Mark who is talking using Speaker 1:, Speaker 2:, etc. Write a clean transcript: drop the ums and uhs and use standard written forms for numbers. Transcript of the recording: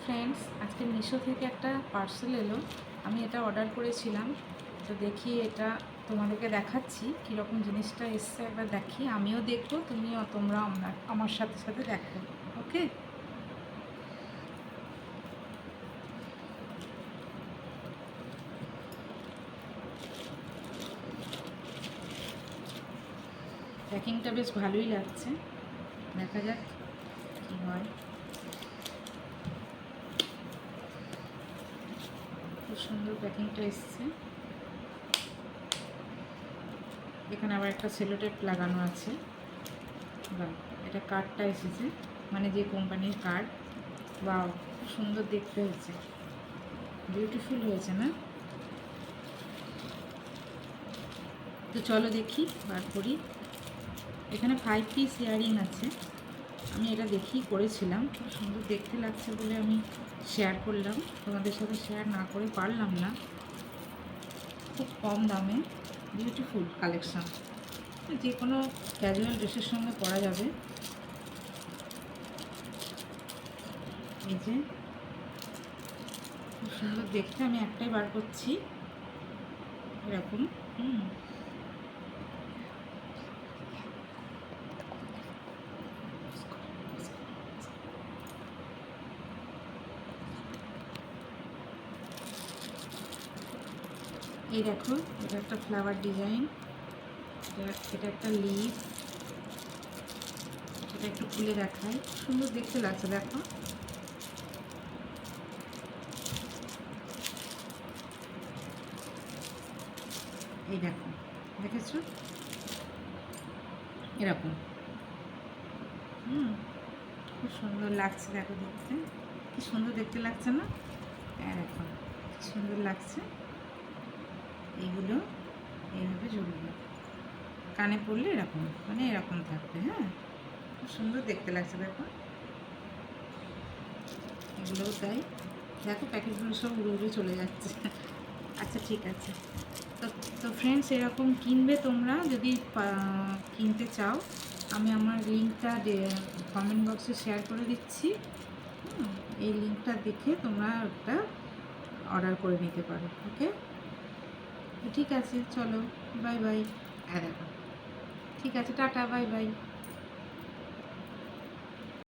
Speaker 1: Friends, আজকে মিশো থেকে একটা পার্সেল এলো। আমি এটা অর্ডার করেছিলাম। তো দেখি, এটা তোমাদেরকে দেখাচ্ছি কীরকম জিনিসটা এসছে। একবার দেখি, আমিও দেখবো, তোমরা আমার সাথে সাথে দেখো। ওকে, প্যাকিংটা বেশ ভালোই লাগছে, দেখা যাক কী হয়। খুব সুন্দর প্যাকিংটা এসছে। এখানে আবার একটা সেলোটেপ লাগানো আছে। বা এটা কার্ডটা এসেছে, মানে যে কোম্পানির কার্ড। বা খুব সুন্দর দেখতে হয়েছে, বিউটিফুল হয়েছে না? তো চলো দেখি, বার করি। এখানে 5 পিস ইয়ারিং আছে। আমি এটা দেখেই করেছিলাম, খুব সুন্দর দেখতে লাগছে বলে আমি শেয়ার করলাম। তোমাদের সাথে শেয়ার না করে পারলাম না। খুব কম দামে বিউটিফুল কালেকশান, যে কোনো ক্যাজুয়াল ড্রেসের সঙ্গে পরা যাবে। এই যে খুব সুন্দর দেখতে, আমি একটাই বার করছি এরকম। এই দেখো, এটা একটা ফ্লাওয়ার ডিজাইন, এটা একটা লিভ। এটা একটু খুলে দেখাই, সুন্দর দেখতে লাগছে। দেখো, এই দেখো, দেখেছো এরকম। খুব সুন্দর লাগছে, দেখো দেখতে, কি সুন্দর দেখতে লাগছে না? দেখো কি সুন্দর লাগছে। এইগুলো এইভাবে ঝুলবে, কানে পরলে এরকম, মানে এরকম থাকবে। হ্যাঁ, খুব সুন্দর দেখতে লাগছে। দেখো, এগুলোও তাই। দেখো প্যাকেটগুলো সব উড়ে উড়ে চলে যাচ্ছে। আচ্ছা, ঠিক আছে। তো তো ফ্রেন্ডস, এরকম কিনবে তোমরা যদি কিনতে চাও। আমি আমার লিঙ্কটা কমেন্ট বক্সে শেয়ার করে দিচ্ছি। এই লিঙ্কটা দেখে তোমরা একটা অর্ডার করে নিতে পারো। ওকে, ঠিক আছে, চলো, বাই বাই। হ্যাঁ, দেখো, ঠিক আছে, টাটা, বাই বাই।